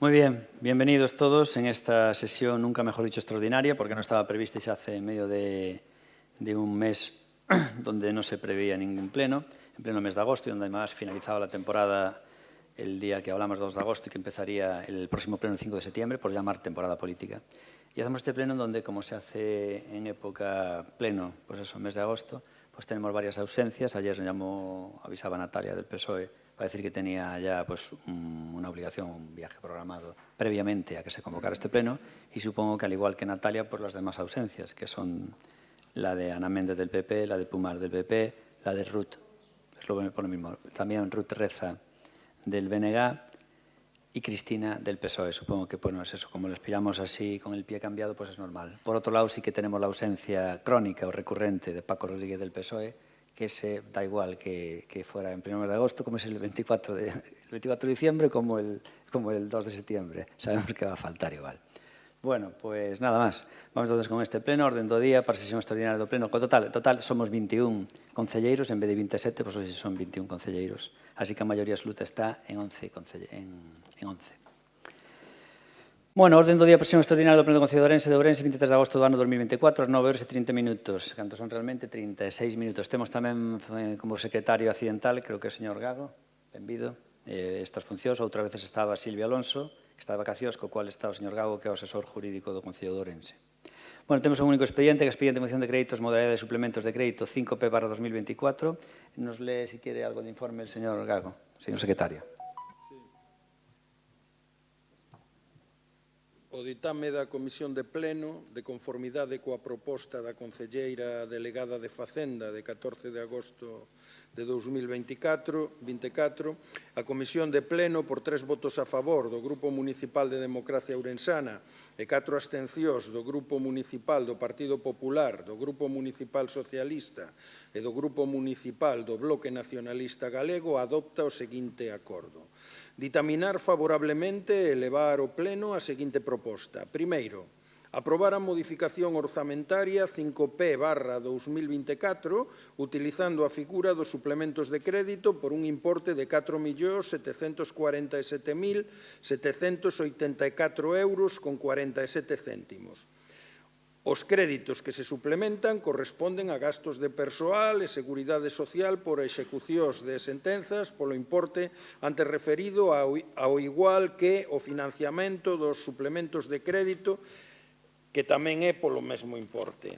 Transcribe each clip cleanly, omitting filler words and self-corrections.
Muy bien, bienvenidos todos en esta sesión, nunca mejor dicho, extraordinaria, porque no estaba prevista y se hace en medio de un mes donde no se preveía ningún pleno, en pleno mes de agosto, y donde además finalizaba la temporada el día que hablamos, 2 de agosto, y que empezaría el próximo pleno el 5 de septiembre, por llamar temporada política. Y hacemos este pleno donde, como se hace en época pleno, pues eso, mes de agosto, pues tenemos varias ausencias. Ayer avisaba Natalia del PSOE para decir que tenía ya pues, una obligación, un viaje programado previamente a que se convocara este pleno, y supongo que al igual que Natalia, pues las demás ausencias, que son la de Ana Méndez del PP, la de Pumar del PP, la de Ruth, es lo mismo, también Ruth Reza del BNG y Cristina del PSOE. Supongo que, bueno, es eso, como les pillamos así con el pie cambiado, pues es normal. Por otro lado, sí que tenemos la ausencia crónica o recurrente de Paco Rodríguez del PSOE, que se da igual que fuera en 1 de agosto, como es el 24 de diciembre, como el 2 de septiembre. Sabemos que va a faltar igual. Bueno, pues nada máis. Vamos entonces con este pleno, orden do día, para a sesión extraordinaria do pleno. Total, somos 21 concelleiros, en vez de 27, pois hoxe son 21 concelleiros. Así que a maioría absoluta está en 11. Bueno, orden do día, sesión extraordinaria do pleno do Concello de Ourense, 23 de agosto do ano 2024, ás 9h30. Cantos son realmente 36 minutos. Temos tamén como secretario accidental, creo que é o señor Gago, benvido, estas funcións. Outra vez estaba Silvia Alonso, que está de vacacións, co cual está o señor Gago, que é o asesor jurídico do Concello de Ourense. Bueno, temos un único expediente, que é expediente de moción de créditos, modalidade de suplementos de crédito 5P/2024. Nos lee, si quiere, algo de informe el señor Gago, señor secretario. O ditame da Comisión de Pleno, de conformidade coa proposta da concelleira delegada de Facenda de 14 de agosto de 2024, a Comisión de Pleno, por 3 votos a favor do Grupo Municipal de Democracia Ourensana e 4 abstencións do Grupo Municipal do Partido Popular, do Grupo Municipal Socialista e do Grupo Municipal do Bloque Nacionalista Galego, adopta o seguinte acordo. Ditaminar favorablemente e levar ao Pleno a seguinte proposta. Primeiro, aprobar a modificación orzamentaria 5P/2024 utilizando a figura dos suplementos de crédito por un importe de 4.747.784 euros con 47 céntimos. Os créditos que se suplementan corresponden a gastos de persoal e seguridade social por execucións de sentenzas polo importe antes referido ao igual que o financiamento dos suplementos de crédito, que tamén é polo mesmo importe.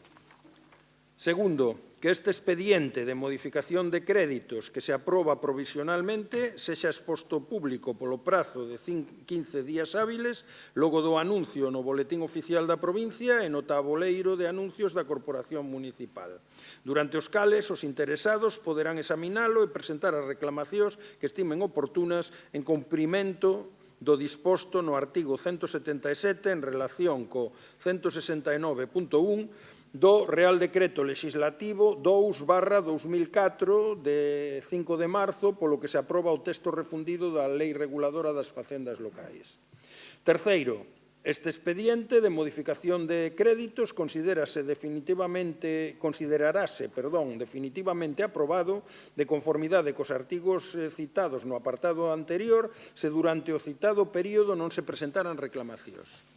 Segundo, que este expediente de modificación de créditos que se aproba provisionalmente sexa exposto público polo prazo de 15 días hábiles logo do anuncio no Boletín Oficial da provincia e no taboleiro de anuncios da Corporación Municipal, durante os cales os interesados poderán examinalo e presentar as reclamacións que estimen oportunas en cumprimento do disposto no artigo 177 en relación co 169.1 do Real Decreto Legislativo 2/2004 de 5 de marzo, polo que se aproba o texto refundido da Lei Reguladora das Facendas Locais. Terceiro, este expediente de modificación de créditos considerarase definitivamente aprobado de conformidade cos artigos citados no apartado anterior se durante o citado período non se presentaran reclamacións.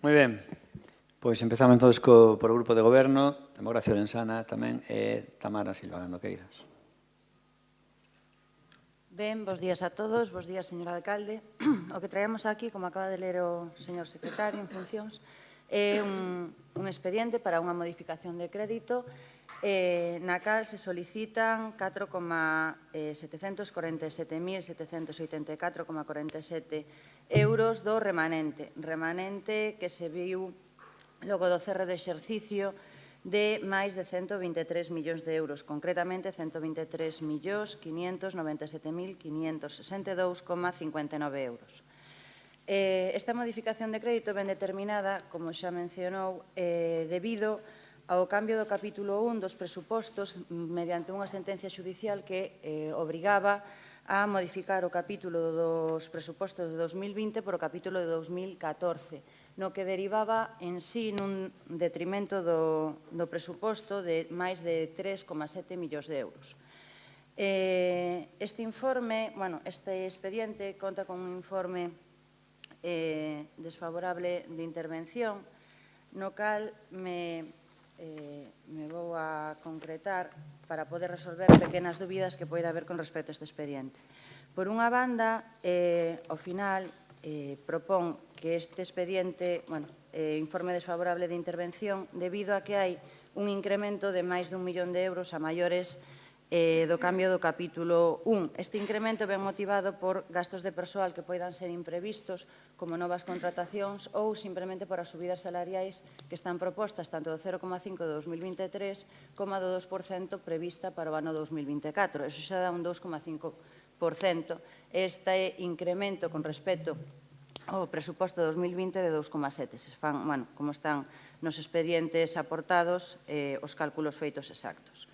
Moi ben, pois empezamos entón por o Grupo de Goberno, Democracia Ourensana tamén, e Tamara Silva Noqueiras. Ben, bos días a todos, bos días, señor alcalde. O que traemos aquí, como acaba de ler o señor secretario en funcións, é un expediente para unha modificación de crédito na cal se solicitan 4.747.784,47 euros do remanente que se viu logo do cerre de exercicio de máis de 123 millóns de euros, concretamente 123.597.562,59 euros. Esta modificación de crédito ben determinada, como xa mencionou, debido ao cambio do capítulo 1 dos presupostos mediante unha sentencia xudicial que obrigaba a modificar o capítulo dos presupostos de 2020 por o capítulo de 2014, no que derivaba en sí nun detrimento do presuposto de máis de 3,7 millóns de euros. Este informe, este expediente conta con un informe desfavorable de intervención, no cal me vou a concretar para poder resolver pequenas dúbidas que poida haber con respecto a este expediente. Por unha banda, ao final, propón que este expediente, informe desfavorable de intervención, debido a que hai un incremento de máis d'1 millón de euros a maiores do cambio do capítulo 1. Este incremento ven motivado por gastos de persoal que poidan ser imprevistos, como novas contratacións ou simplemente por as subidas salariais que están propostas tanto do 0,5 do 2023 como do 2% prevista para o ano 2024. Eso xa dá un 2,5%. Este incremento con respecto ao presuposto 2020 de 2,7. Se fan, como están nos expedientes aportados, os cálculos feitos exactos.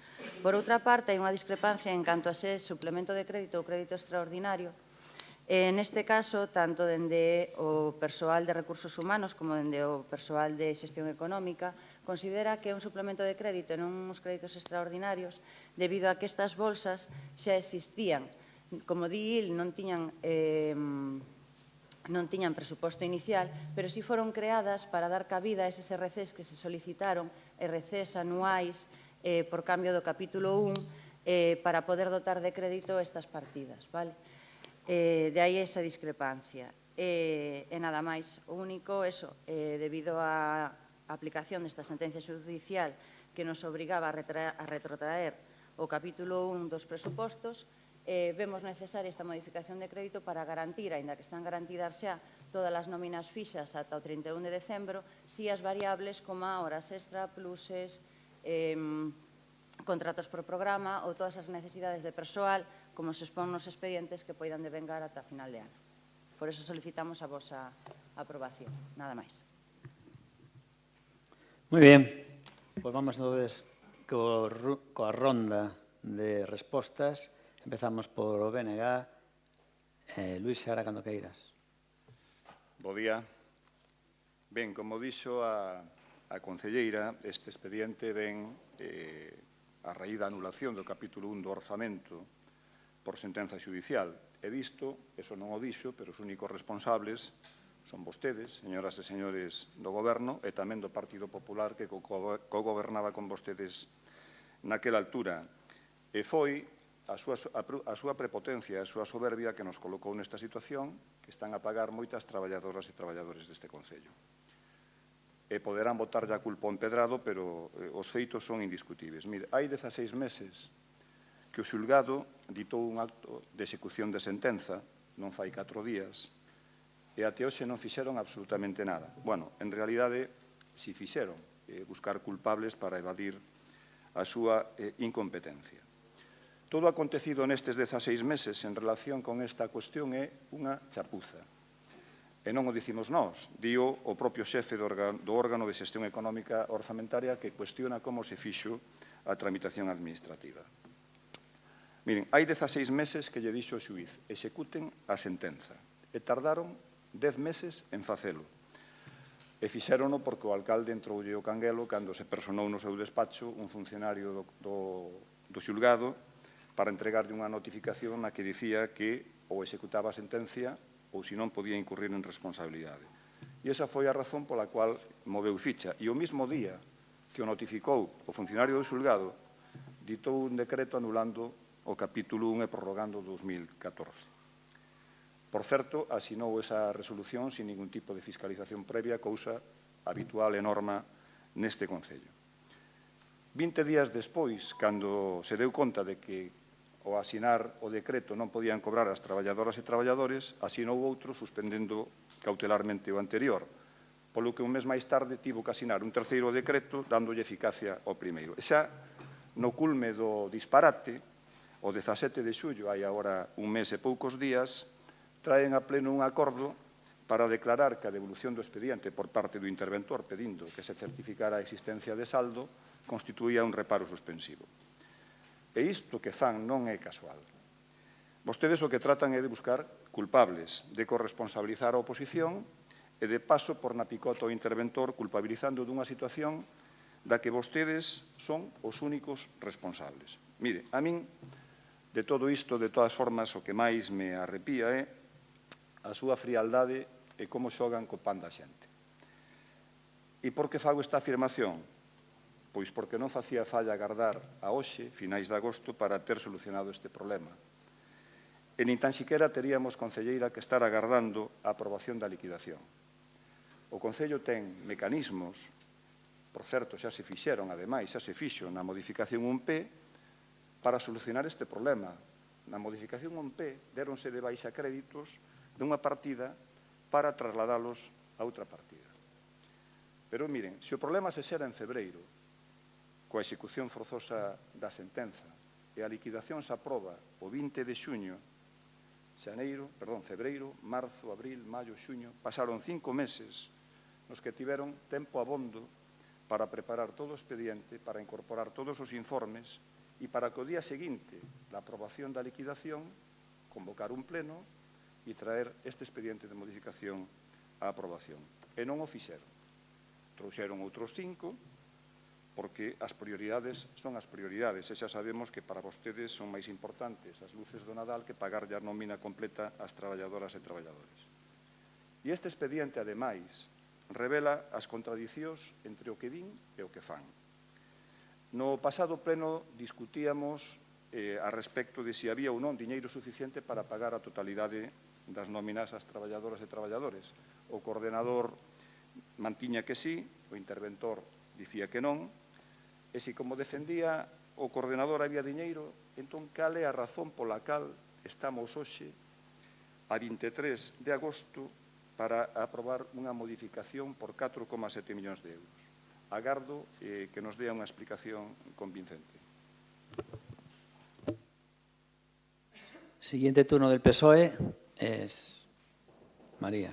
Por outra parte, hai unha discrepancia en canto a se suplemento de crédito ou crédito extraordinario. Neste caso, tanto dende o persoal de recursos humanos como dende o persoal de xestión económica, considera que é un suplemento de crédito e non uns créditos extraordinarios debido a que estas bolsas xa existían. Como di il, non tiñan presuposto inicial, pero si foron creadas para dar cabida a eses RCs que se solicitaron, RCs anuais, por cambio do capítulo 1, para poder dotar de crédito estas partidas. De aí esa discrepancia. E nada máis. O único, debido á aplicación desta sentencia judicial que nos obrigaba a retrotraer o capítulo 1 dos presupostos, vemos necesaria esta modificación de crédito para garantir, aínda que están garantidas xa todas as nóminas fixas ata o 31 de decembro, si as variables como horas extra, pluses, contratos por programa ou todas as necesidades de persoal, como se expón nos expedientes que poidan devengar ata final de ano. Por eso solicitamos a vosa aprobación. Nada máis. Moi ben. Pois vamos entonces coa ronda de respostas. Empezamos por o BNG. Luís Seara, cando queiras. Bo día. Ben, como dixo a concelleira, este expediente ven a raíz da anulación do capítulo 1 do orzamento por sentenza judicial. E disto, eso non o dixo, pero os únicos responsables son vostedes, señoras e señores do Goberno, e tamén do Partido Popular que cogobernaba con vostedes naquela altura. E foi a súa prepotencia e a súa soberbia que nos colocou nesta situación que están a pagar moitas traballadoras e traballadores deste Concello. E poderán botar a culpa ao empedrado, pero os feitos son indiscutíveis. Mire, hai 16 meses que o xulgado ditou un acto de execución de sentenza, non fai 4 días, e até hoxe non fixeron absolutamente nada. Bueno, en realidade, si fixeron, buscar culpables para evadir a súa incompetencia. Todo o acontecido nestes 16 meses en relación con esta cuestión é unha chapuza. E non o dicimos nós, dío o propio xefe do órgano de xestión económica orzamentaria que cuestiona como se fixo a tramitación administrativa. Miren, hai 16 meses que lle dixo o xuiz, executen a sentenza, e tardaron 10 meses en facelo. E fixérono porque o alcalde entroulle o canguelo cando se personou no seu despacho un funcionario do xulgado para entregarlle unha notificación na que dicía que ou executaba a sentencia ou se non podía incurrir en responsabilidade. E esa foi a razón pola cual moveu ficha. E o mismo día que o notificou o funcionario do xulgado, ditou un decreto anulando o capítulo 1 e prorrogando 2014. Por certo, asinou esa resolución sin ningún tipo de fiscalización previa, cousa habitual e norma neste Concello. 20 días despois, cando se deu conta de que ao asinar o decreto non podían cobrar as traballadoras e traballadores, asinou outro suspendendo cautelarmente o anterior, polo que un mes máis tarde tivo que asinar un terceiro decreto dándolle eficacia ao primeiro. E xa no culme do disparate, o 17 de xullo, hai agora un mes e poucos días, traen a pleno un acordo para declarar que a devolución do expediente por parte do interventor pedindo que se certificara a existencia de saldo constituía un reparo suspensivo. E isto que fan non é casual. Vostedes o que tratan é de buscar culpables, de corresponsabilizar a oposición e de paso por na picota o interventor culpabilizando dunha situación da que vostedes son os únicos responsables. Mire, a min, De todo isto, de todas formas, o que máis me arrepía é a súa frialdade e como xogan co pan da xente. E por que fago esta afirmación? Pois porque non facía falla agardar a hoxe, finais de agosto, para ter solucionado este problema. E nin tan siquiera teríamos, concelleira, que estar agardando a aprobación da liquidación. O Concello ten mecanismos, por certo, xa se fixeron, ademais, xa se fixo na modificación 1P, para solucionar este problema. Na modificación 1P déronse de baixa créditos dunha partida para trasladalos a outra partida. Pero miren, se o problema se xera en febreiro, coa execución forzosa da sentenza, e a liquidación se aproba o 20 de xuño, febreiro, marzo, abril, maio, xuño, pasaron 5 meses nos que tiveron tempo abondo para preparar todo o expediente, para incorporar todos os informes e para que o día seguinte da aprobación da liquidación convocar un pleno e traer este expediente de modificación á aprobación. E non o fixeron. Trouxeron outros 5, porque as prioridades son as prioridades. E xa sabemos que para vostedes son máis importantes as luces do Nadal que pagar a nómina completa ás traballadoras e traballadores. E este expediente, ademais, revela as contradicións entre o que din e o que fan. No pasado pleno discutíamos a respecto de se había ou non diñeiro suficiente para pagar a totalidade das nóminas ás traballadoras e traballadores. O coordenador mantiña que sí, o interventor dicía que non, e se, como defendía o coordenador, había diñeiro, entón cal é a razón pola cal estamos hoxe, a 23 de agosto, para aprobar unha modificación por 4,7 millóns de euros. Agardo que nos dea unha explicación convincente. Siguiente turno del PSOE es María.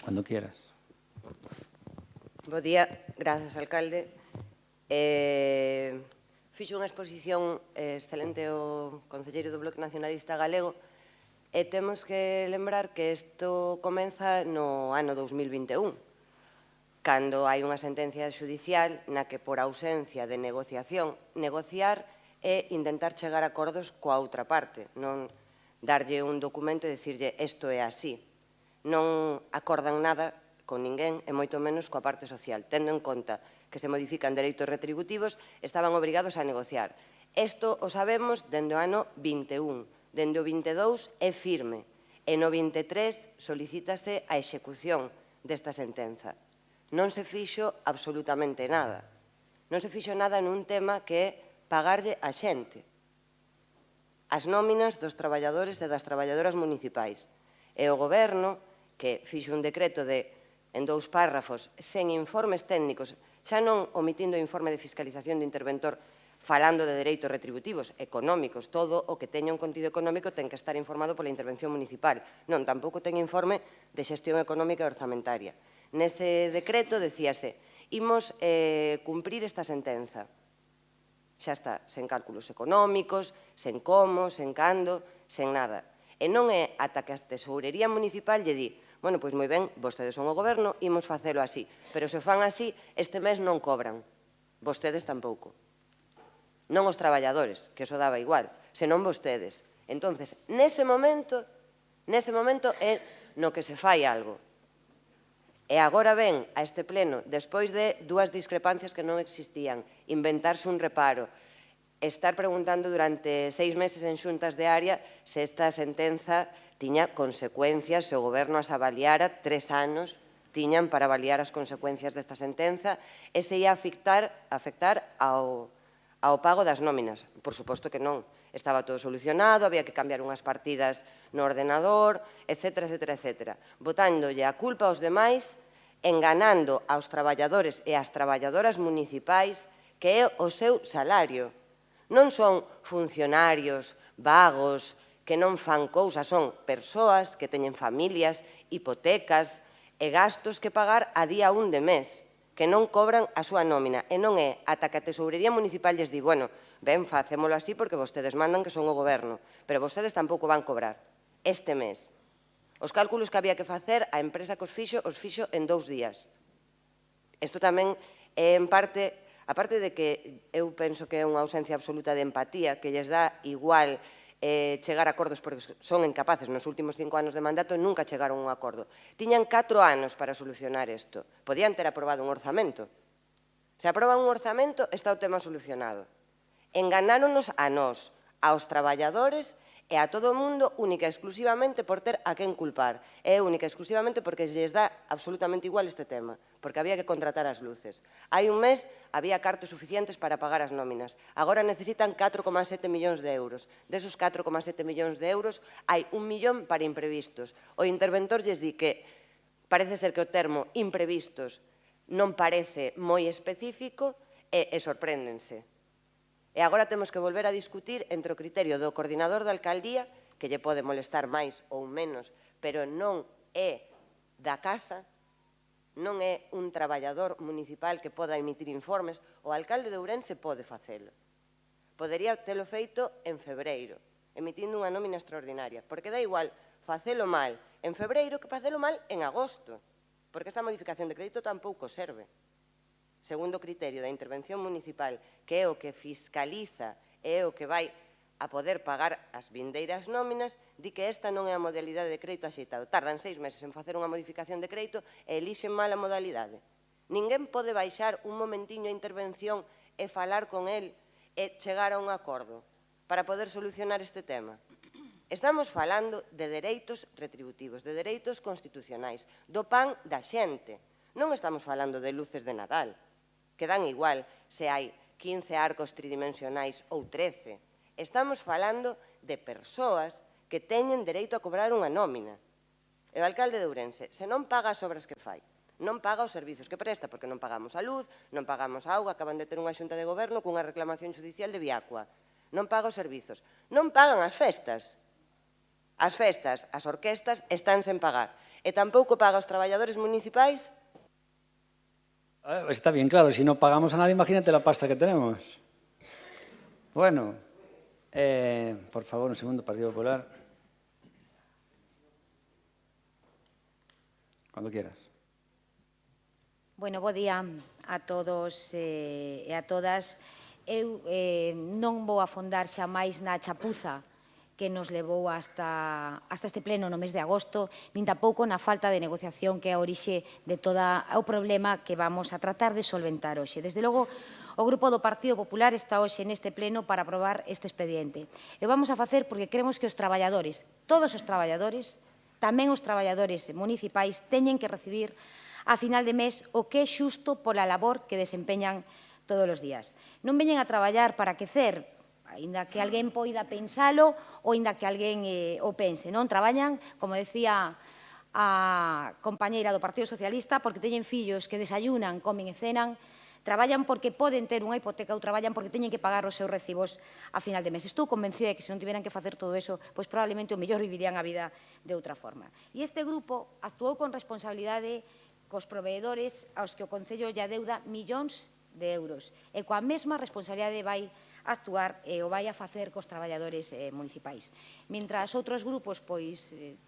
Cuando quieras. Bo día, grazas, alcalde. Fixo unha exposición excelente o concelleiro do Bloque Nacionalista Galego e temos que lembrar que isto comeza no ano 2021, cando hai unha sentencia judicial na que, por ausencia de negociación, negociar e intentar chegar a acordos coa outra parte, non darlle un documento e dicirlle isto é así. Non acordan nada con ninguén e moito menos coa parte social, tendo en conta que se modifican dereitos retributivos, estaban obrigados a negociar. Isto o sabemos dende o ano 21, dende o 22 é firme, e no 23 solicítase a execución desta sentenza. Non se fixo absolutamente nada. Non se fixo nada nun tema que é pagarlle a xente, as nóminas dos traballadores e das traballadoras municipais. E o Goberno, que fixo un decreto de, en 2 párrafos, sen informes técnicos, xa non omitindo o informe de fiscalización do interventor, falando de dereitos retributivos, económicos, todo o que teña un contido económico ten que estar informado pola intervención municipal. Non, tampouco ten informe de xestión económica e orzamentaria. Nese decreto decíase, imos cumprir esta sentenza. Xa está, sen cálculos económicos, sen como, sen cando, sen nada. E non é ata que a Tesourería Municipal lle di, bueno, pois moi ben, vostedes son o Goberno, imos facelo así, pero se fan así, este mes non cobran. Vostedes tampouco. Non os traballadores, que eso daba igual, senón vostedes. Entonces, nese momento é no que se fai algo. E agora ven a este pleno, despois de 2 discrepancias que non existían, inventarse un reparo, estar preguntando durante 6 meses en xuntas de área se esta sentenza tiña consecuencias, se o Goberno as avaliara, 3 anos tiñan para avaliar as consecuencias desta sentenza, e se ia afectar ao pago das nóminas. Por suposto que non. Estaba todo solucionado, había que cambiar unhas partidas no ordenador, etcétera, etcétera, etcétera. Botándolle a culpa aos demais, enganando aos traballadores e ás traballadoras municipais, que é o seu salario. Non son funcionarios vagos que non fan cousas, son persoas que teñen familias, hipotecas e gastos que pagar a día 1 de mes, que non cobran a súa nómina. E non é ata que a Tesourería Municipal lles di, bueno, ben, facémolo así porque vostedes mandan que son o Goberno, pero vostedes tampouco van cobrar este mes. Os cálculos que había que facer, a empresa que os fixo en 2 días. Isto tamén é, en parte, aparte de que eu penso que é unha ausencia absoluta de empatía, que lles dá igual chegar a acordos porque son incapaces nos últimos 5 anos de mandato, nunca chegaron a un acordo. Tiñan 4 anos para solucionar isto. Podían ter aprobado un orzamento. Se aproban un orzamento, está o tema solucionado. Enganáronos a nós, aos traballadores e a todo o mundo única e exclusivamente por ter a quen culpar. É única e exclusivamente porque lles dá absolutamente igual este tema, porque había que contratar as luces. Hai un mes había cartos suficientes para pagar as nóminas. Agora necesitan 4,7 millóns de euros. Desos 4,7 millóns de euros hai 1 millón para imprevistos. O interventor lles di que parece ser que o termo imprevistos non parece moi específico e sorpréndense. E agora temos que volver a discutir entre o criterio do coordinador da alcaldía, que lle pode molestar máis ou menos, pero non é da casa, non é un traballador municipal que poda emitir informes, o alcalde de Ourense pode facelo. Podería telo feito en febreiro, emitindo unha nómina extraordinaria, porque dá igual facelo mal en febreiro que facelo mal en agosto, porque esta modificación de crédito tampouco serve. Segundo o criterio da intervención municipal, que é o que fiscaliza e é o que vai a poder pagar as vindeiras nóminas, di que esta non é a modalidade de crédito axeitado. Tardan 6 meses en facer unha modificación de crédito e elixen mal a modalidade. Ninguén pode baixar un momentiño a intervención e falar con el e chegar a un acordo para poder solucionar este tema. Estamos falando de dereitos retributivos, de dereitos constitucionais, do pan da xente. Non estamos falando de luces de Nadal, que dan igual se hai 15 arcos tridimensionais ou 13. Estamos falando de persoas que teñen dereito a cobrar unha nómina. E o alcalde de Ourense, se non paga as obras que fai, non paga os servizos que presta, porque non pagamos a luz, non pagamos a auga, acaban de ter unha xunta de goberno cunha reclamación judicial de Viacua, non paga os servizos, non pagan as festas. As festas, as orquestas, están sen pagar. E tampouco paga os traballadores municipais. Está bien claro, si no pagamos a nadie, imagínate la pasta que tenemos. Bueno, por favor, un segundo, Partido Popular. Cuando quieras. Bueno, bo día a todos e a todas. Eu non vou afondar xa máis na chapuza que nos levou hasta este pleno no mes de agosto, nin tampouco na falta de negociación que é a orixe de todo o problema que vamos a tratar de solventar hoxe. Desde logo, o Grupo do Partido Popular está hoxe neste pleno para aprobar este expediente. E vamos a facer porque queremos que os traballadores, todos os traballadores, tamén os traballadores municipais, teñen que recibir a final de mes o que é xusto pola labor que desempeñan todos os días. Non veñen a traballar para quecer, aínda que alguén poida pensalo ou aínda que alguén o pense, non? Traballan, como decía a compañeira do Partido Socialista, porque teñen fillos que desayunan, comen e cenan, traballan porque poden ter unha hipoteca ou traballan porque teñen que pagar os seus recibos a final de mes. Estou convencida de que se non tiveran que facer todo eso, pois probablemente o mellor vivirían a vida de outra forma. E este grupo actuou con responsabilidade cos proveedores aos que o Concello lle adeuda millóns de euros e coa mesma responsabilidade vai actuar e o vai a facer cos traballadores municipais. Mentras outros grupos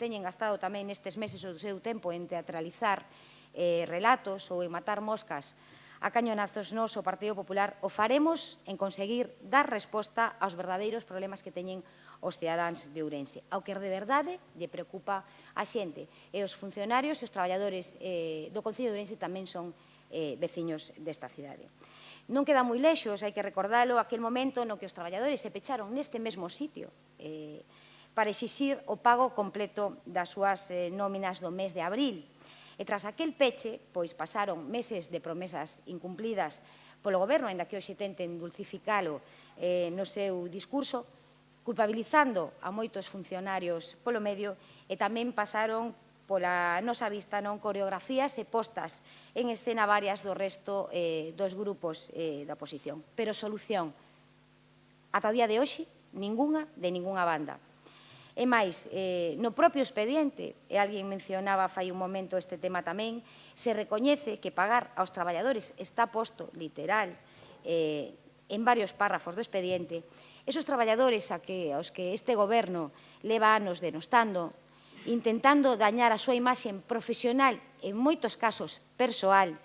teñen gastado tamén nestes meses o seu tempo en teatralizar relatos ou en matar moscas a cañonazos, nós, o Partido Popular, o faremos en conseguir dar resposta aos verdadeiros problemas que teñen os cidadáns de Ourense, ao que de verdade lle preocupa a xente. E os funcionarios e os traballadores do Concello de Ourense tamén son veciños desta cidade. Non queda moi lexos, hai que recordalo, aquel momento no que os traballadores se pecharon neste mesmo sitio para exixir o pago completo das súas nóminas do mes de abril. E tras aquel peche, pois pasaron meses de promesas incumplidas polo Goberno, ainda que hoxe tenten dulcificalo no seu discurso, culpabilizando a moitos funcionarios polo medio e tamén pasaron pola nosa vista non coreografías e postas en escena varias do resto dos grupos da oposición. Pero solución, ata o día de hoxe, ningunha de ningunha banda. E máis, no propio expediente, e alguén mencionaba fai un momento este tema tamén, se recoñece que pagar aos traballadores está posto literal en varios párrafos do expediente. Esos traballadores aos que este goberno leva anos denostando, intentando dañar a súa imaxe profesional, en moitos casos persoal,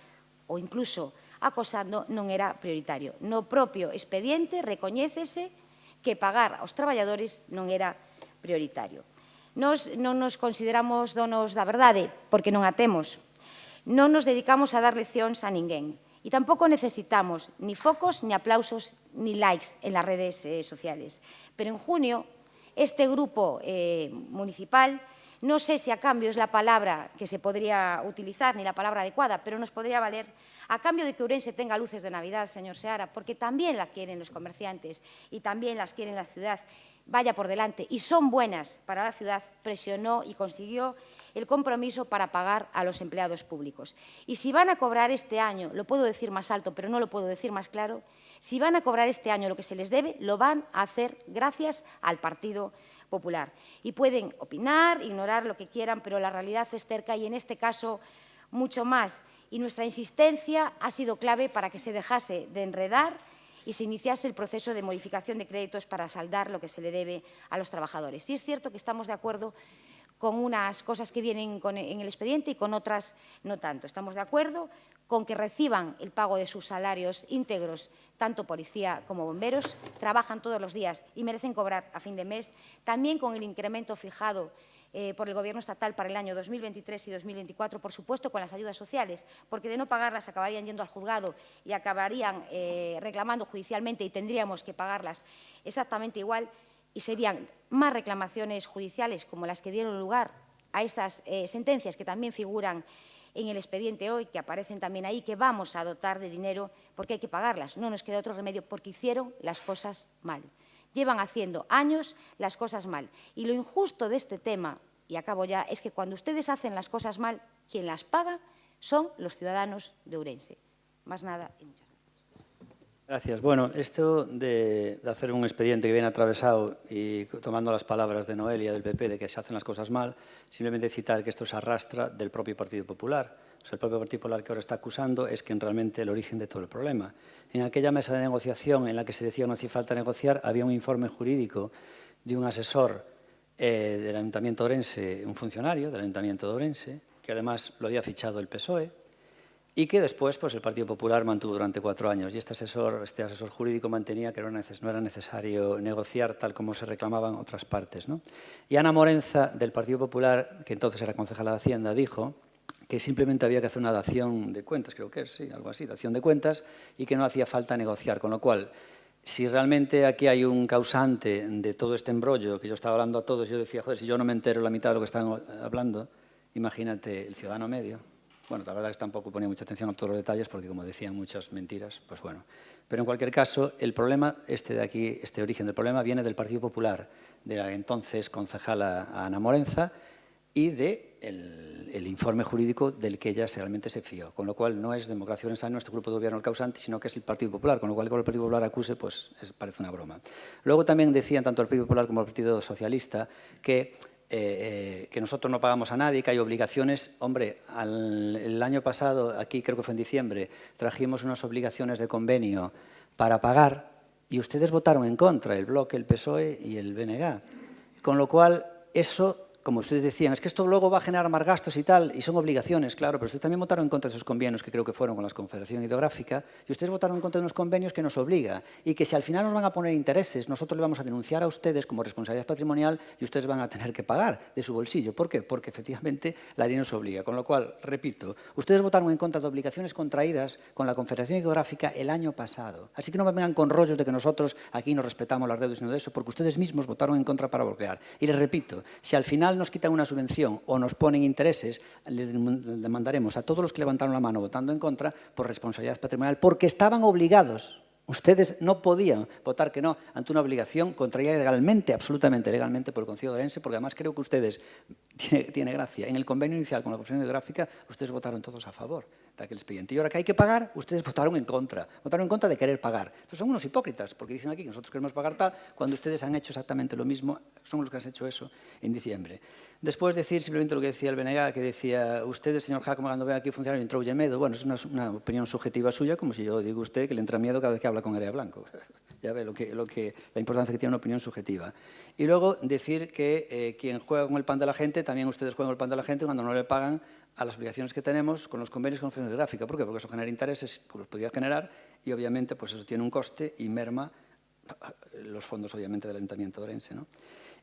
ou incluso acosando non era prioritario. No propio expediente recoñécese que pagar aos traballadores non era prioritario. Nós non nos consideramos donos da verdade, porque non a temos. Non nos dedicamos a dar leccións a ninguén. E tampouco necesitamos ni focos, ni aplausos, ni likes en las redes sociales. Pero en junio, este grupo municipal, no sé si a cambio es la palabra que se podría utilizar, ni la palabra adecuada, pero nos podría valer a cambio de que Ourense tenga luces de Navidad, señor Seara, porque también la quieren los comerciantes y también las quieren la ciudad, vaya por delante, y son buenas para la ciudad, presionó y consiguió el compromiso para pagar a los empleados públicos. Y si van a cobrar este año, lo puedo decir más alto, pero no lo puedo decir más claro, si van a cobrar este año lo que se les debe, lo van a hacer gracias al Partido Popular. Y pueden opinar, ignorar lo que quieran, pero la realidad es cerca y en este caso mucho más. Y nuestra insistencia ha sido clave para que se dejase de enredar y se iniciase el proceso de modificación de créditos para saldar lo que se le debe a los trabajadores. Y es cierto que estamos de acuerdo con unas cosas que vienen en el expediente y con otras no tanto. Estamos de acuerdo con que reciban el pago de sus salarios íntegros, tanto policía como bomberos, trabajan todos los días y merecen cobrar a fin de mes, también con el incremento fijado por el Gobierno estatal para el año 2023 y 2024, por supuesto, con las ayudas sociales, porque de no pagarlas acabarían yendo al juzgado y acabarían reclamando judicialmente y tendríamos que pagarlas exactamente igual y serían más reclamaciones judiciales como las que dieron lugar a estas sentencias que también figuran en el expediente hoy, que aparecen también ahí, que vamos a dotar de dinero porque hay que pagarlas. No nos queda otro remedio porque hicieron las cosas mal. Llevan haciendo años las cosas mal. Y lo injusto de este tema, y acabo ya, es que cuando ustedes hacen las cosas mal, quien las paga son los ciudadanos de Ourense. Más nada y muchas gracias. Gracias. Bueno, esto de hacer un expediente que viene atravesado y tomando las palabras de Noelia del PP de que se hacen las cosas mal, simplemente citar que esto se arrastra del propio Partido Popular. O sea, el propio Partido Popular que ahora está acusando es que realmente el origen de todo el problema. En aquella mesa de negociación en la que se decía que no hacía falta negociar, había un informe jurídico de un asesor del Ayuntamiento de Ourense, un funcionario del Ayuntamiento de Ourense, que además lo había fichado el PSOE, y que después pues, el Partido Popular mantuvo durante 4 años. Y este asesor jurídico mantenía que no era necesario negociar tal como se reclamaban otras partes, ¿no? Y Ana Morenza, del Partido Popular, que entonces era concejala de Hacienda, dijo que simplemente había que hacer una dación de cuentas, creo que es, sí, algo así, dación de cuentas, y que no hacía falta negociar. Con lo cual, si realmente aquí hay un causante de todo este embrollo, que yo estaba hablando a todos, yo decía, joder, si yo no me entero la mitad de lo que están hablando, imagínate el ciudadano medio. Bueno, la verdad es que tampoco ponía mucha atención a todos los detalles porque, como decían muchas mentiras, pues bueno. Pero en cualquier caso, el problema de aquí, este origen del problema viene del Partido Popular, de la entonces concejala Ana Morenza y del informe jurídico del que ella realmente se fió. Con lo cual, no es Democracia Ourense, nuestro grupo de gobierno el causante, sino que es el Partido Popular. Con lo cual, que el Partido Popular acuse, pues parece una broma. Luego también decían, tanto el Partido Popular como el Partido Socialista, que nosotros no pagamos a nadie, que hay obligaciones. Hombre, el año pasado, aquí creo que fue en diciembre, trajimos unas obligaciones de convenio para pagar y ustedes votaron en contra, el Bloque, el PSOE y el BNG. Con lo cual, eso, como ustedes decían, es que esto luego va a generar más gastos y tal, y son obligaciones, claro, pero ustedes también votaron en contra de esos convenios que creo que fueron con la Confederación Hidrográfica, y ustedes votaron en contra de unos convenios que nos obliga, y que si al final nos van a poner intereses, nosotros le vamos a denunciar a ustedes como responsabilidad patrimonial y ustedes van a tener que pagar de su bolsillo. ¿Por qué? Porque efectivamente la ley nos obliga. Con lo cual, repito, ustedes votaron en contra de obligaciones contraídas con la Confederación Hidrográfica el año pasado. Así que no me vengan con rollos de que nosotros aquí no respetamos las deudas sino de eso, porque ustedes mismos votaron en contra para bloquear. Y les repito, si al final nos quitan una subvención o nos ponen intereses, le demandaremos a todos los que levantaron la mano votando en contra por responsabilidad patrimonial, porque estaban obligados. Ustedes no podían votar que no ante una obligación contraída legalmente, absolutamente legalmente por el Concejo de Ourense, porque además creo que ustedes, tiene gracia, en el convenio inicial con la Confederación Hidrográfica, ustedes votaron todos a favor de aquel expediente. Y ahora que hay que pagar, ustedes votaron en contra de querer pagar. Entonces son unos hipócritas, porque dicen aquí que nosotros queremos pagar tal, cuando ustedes han hecho exactamente lo mismo, son los que han hecho eso en diciembre. Después decir simplemente lo que decía el BNG, que decía, usted, señor Jacob, cuando ve aquí funcionario, entroulle medo. Bueno, es una opinión subjetiva suya, como si yo digo a usted que le entra miedo cada vez que habla con Area Blanco. Ya ve la importancia que tiene una opinión subjetiva. Y luego decir que quien juega con el pan de la gente, también ustedes juegan con el pan de la gente cuando no le pagan a las obligaciones que tenemos con los convenios con Fundación Gráfica. ¿Por qué? Porque eso genera intereses, pues los podía generar y obviamente pues eso tiene un coste y merma los fondos obviamente del Ayuntamiento de Orense, ¿no?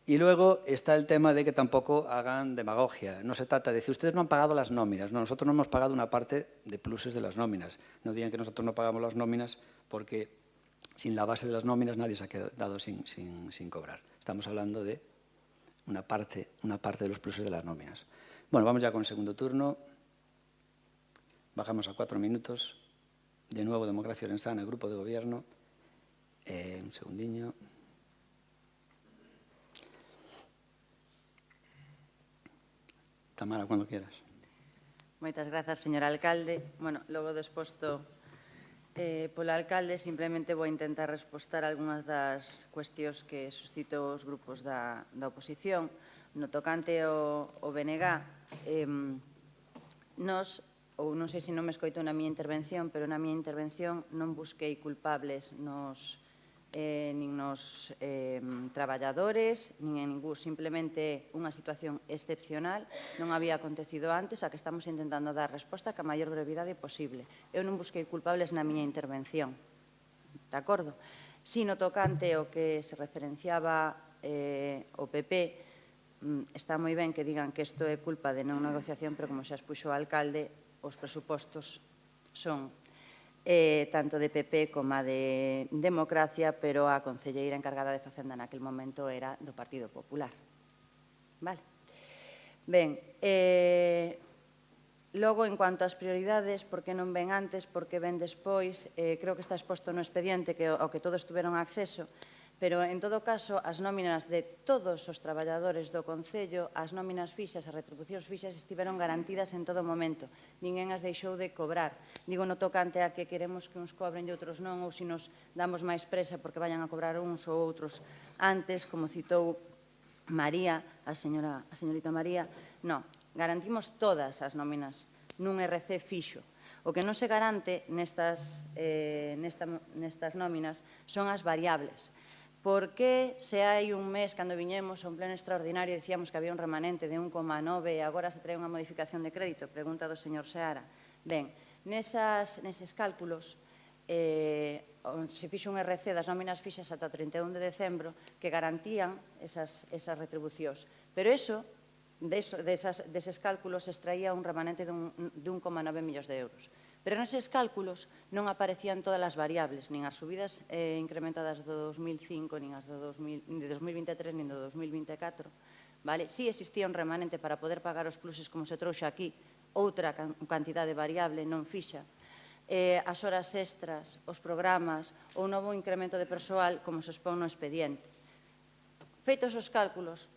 Y luego está el tema de que tampoco hagan demagogia. No se trata de decir, ustedes no han pagado las nóminas. No, nosotros no hemos pagado una parte de pluses de las nóminas. No digan que nosotros no pagamos las nóminas porque sin la base de las nóminas nadie se ha quedado sin cobrar. Estamos hablando de una parte de los pluses de las nóminas. Bueno, vamos ya con el segundo turno. Bajamos a 4 minutos. De nuevo, Democracia Orensana, el grupo de gobierno. Un segundiño. Tamara, cuando quieras. Moitas grazas, señor alcalde. Bueno, logo do exposto polo alcalde, simplemente vou intentar respostar algunhas das cuestións que suscitou os grupos da oposición. No tocante ao BNG, nos, ou non sei se non me escoitou na miña intervención, pero na miña intervención non busquei culpables nin nos traballadores, nin en ningún, simplemente unha situación excepcional, non había acontecido antes, a que estamos intentando dar resposta ca maior brevidade posible. Eu non busquei culpables na miña intervención, de acordo? Si no tocante o que se referenciaba o PP, está moi ben que digan que isto é culpa de non negociación, pero como xa expuxo o alcalde, os presupostos son tanto de PP como a de Democracia, pero a concelleira encargada de Facenda naquel momento era do Partido Popular. Vale. Ben, logo, en cuanto ás prioridades, por que non ven antes, por que ven despois, creo que está exposto no expediente ao que todos tuveron acceso, pero, en todo caso, as nóminas de todos os traballadores do Concello, as nóminas fixas, as retribucións fixas, estiveron garantidas en todo momento. Ninguén as deixou de cobrar. Digo no tocante a que queremos que uns cobren e outros non, ou se nos damos máis presa porque vayan a cobrar uns ou outros antes, como citou María, a señorita María. Non, garantimos todas as nóminas nun RC fixo. O que non se garante nestas nóminas son as variables. Por que se hai un mes, cando viñemos a un pleno extraordinario, dicíamos que había un remanente de 1,9 e agora se trae unha modificación de crédito? Pregunta do señor Seara. Ben, neses cálculos se fixo un RC das nóminas fixas ata o 31 de decembro que garantían esas retribucións. Pero deses cálculos se extraía un remanente de 1,9 millóns de euros. Pero neses cálculos non aparecían todas as variables, nin as subidas incrementadas do 2005, nin as de 2023, nin do 2024. Si existía un remanente para poder pagar os pluses, como se trouxe aquí, outra cantidade variable non fixa, as horas extras, os programas, ou novo incremento de persoal, como se expón no expediente. Feitos os cálculos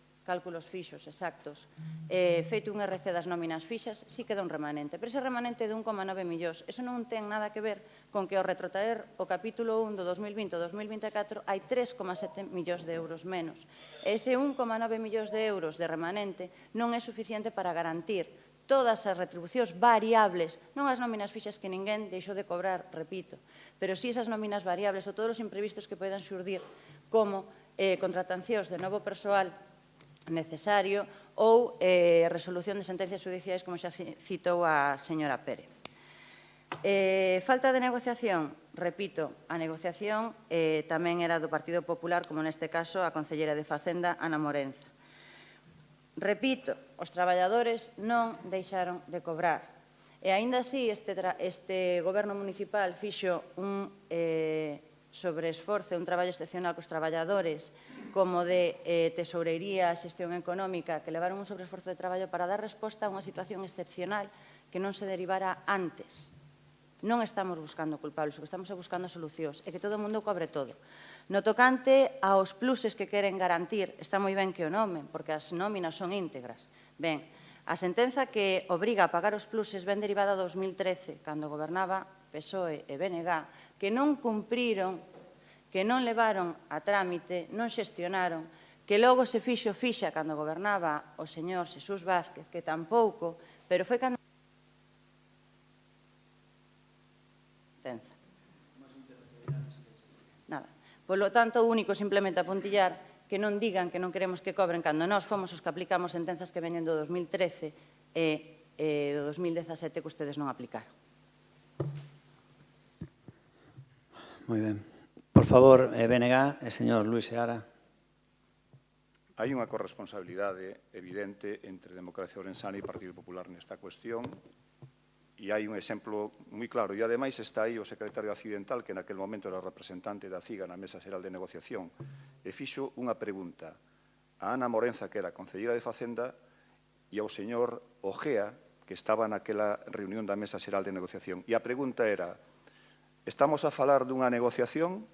fixos, exactos, feito un RC das nóminas fixas, sí queda un remanente. Pero ese remanente de 1,9 millóns, eso non ten nada que ver con que ao retrotraer o capítulo 1 do 2020 ao 2024 hai 3,7 millóns de euros menos. Ese 1,9 millóns de euros de remanente non é suficiente para garantir todas as retribucións variables, non as nóminas fixas que ninguén deixou de cobrar, repito, pero sí esas nóminas variables ou todos os imprevistos que poden xurdir como contratacións de novo persoal necesario ou resolución de sentencias judiciais, como xa citou a señora Pérez. Falta de negociación, repito, a negociación tamén era do Partido Popular, como neste caso a concelleira de Facenda, Ana Morenza. Repito, os traballadores non deixaron de cobrar. E aínda así, este goberno municipal fixo un sobreesforzo, un traballo excepcional cos traballadores, como de tesourería, xestión económica, que levaron un sobreesforzo de traballo para dar resposta a unha situación excepcional que non se derivara antes. Non estamos buscando culpables, o que estamos buscando solucións, e que todo o mundo cobre todo. No tocante aos pluses que queren garantir, está moi ben que o nomen, porque as nóminas son íntegras. Ben, a sentenza que obriga a pagar os pluses ven derivada do 2013, cando gobernaba PSOE e BNG, que non cumpriron, que non levaron a trámite, non xestionaron, que logo se fixa cando gobernaba o señor Xesús Vázquez, que tampouco, pero foi cando... Nada. Polo tanto, o único simplemente apuntillar que non digan que non queremos que cobren cando nós fomos os que aplicamos sentenzas que veñen do 2013 e do 2017 que ustedes non aplicaron. Moi ben. Por favor, BNG, señor Luis Seara. Hai unha corresponsabilidade evidente entre Democracia Ourensana e Partido Popular nesta cuestión e hai un exemplo moi claro. E, ademais, está aí o secretario accidental, que naquel momento era o representante da CIGA na Mesa Xeral de Negociación, e fixo unha pregunta a Ana Morenza, que era concelleira de Facenda, e ao señor Ojea, que estaba naquela reunión da Mesa Xeral de Negociación. E a pregunta era: estamos a falar dunha negociación?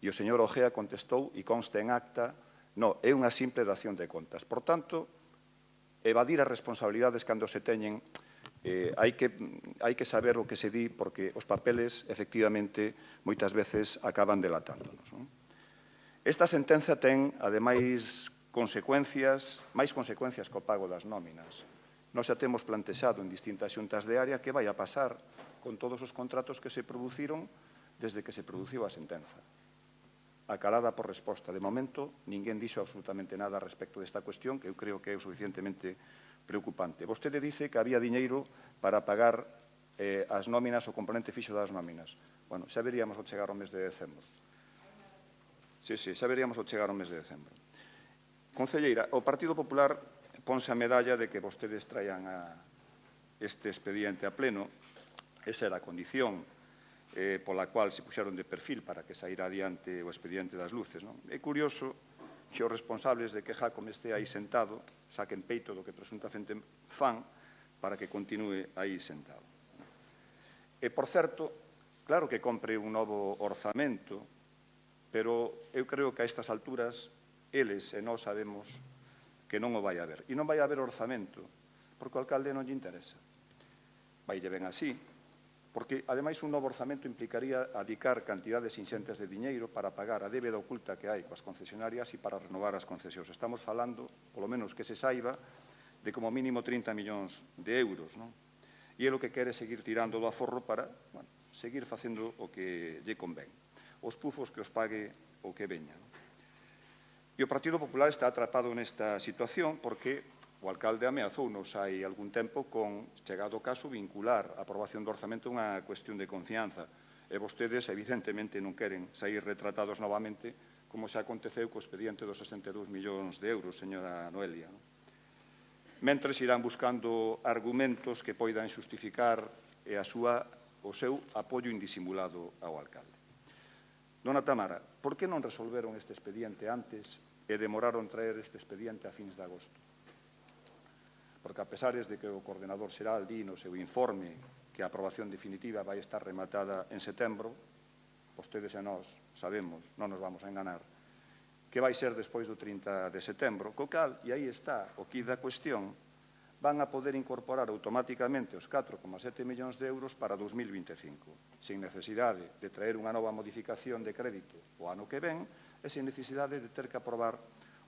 E o señor Ojea contestou, e consta en acta, no, é unha simple dación de contas. Por tanto, evadir as responsabilidades cando se teñen, hai que saber o que se di, porque os papeles, efectivamente, moitas veces acaban delatándonos. Esta sentenza ten, ademais, máis consecuencias co pago das nóminas. Nós xa temos plantexado en distintas xuntas de área que vai a pasar con todos os contratos que se produciron desde que se produciu a sentenza. Acalada por resposta. De momento, ninguén dixo absolutamente nada respecto desta cuestión, que eu creo que é o suficientemente preocupante. Vostede dice que había diñeiro para pagar as nóminas, o componente fixo das nóminas. Bueno, xa veríamos ao chegar ao mes de decembro. Sí, xa veríamos ao chegar ao mes de decembro. Concelleira, o Partido Popular ponse a medalla de que vostedes traian este expediente a pleno. Esa era a condición pola cual se puxeron de perfil para que saíra adiante o expediente das luces. É curioso que os responsables de que Jacome este aí sentado saquen peito do que presuntamente fan para que continúe aí sentado. E, por certo, claro que compre un novo orzamento, pero eu creo que a estas alturas eles e nós sabemos que non o vai haber. E non vai haber orzamento porque o alcalde non lle interesa. Vai lle ben así, porque, ademais, un novo orzamento implicaría adicar cantidades inxentes de diñeiro para pagar a débeda oculta que hai coas concesionarias e para renovar as concesións. Estamos falando, polo menos que se saiba, de como mínimo 30 millóns de euros. E é o que quere seguir tirando do aforro para seguir facendo o que lle convén. Os pufos que os pague o que veña. E o Partido Popular está atrapado nesta situación porque o alcalde ameazounos hai algún tempo con, chegado o caso, vincular a aprobación do orzamento a unha cuestión de confianza. E vostedes, evidentemente, non queren sair retratados novamente, como xa aconteceu co expediente dos 62 millóns de euros, señora Noelia. Mentres irán buscando argumentos que poidan xustificar o seu apoio indisimulado ao alcalde. Dona Tamara, por que non resolveron este expediente antes e demoraron traer este expediente a fins de agosto? Porque, a pesares de que o coordenador xeral di no seu informe que a aprobación definitiva vai estar rematada en setembro, vostedes e nós sabemos, non nos vamos a enganar, que vai ser despois do 30 de setembro, co cal, e aí está o quid da cuestión, van a poder incorporar automáticamente os 4,7 millóns de euros para 2025, sin necesidade de traer unha nova modificación de crédito o ano que ven e sin necesidade de ter que aprobar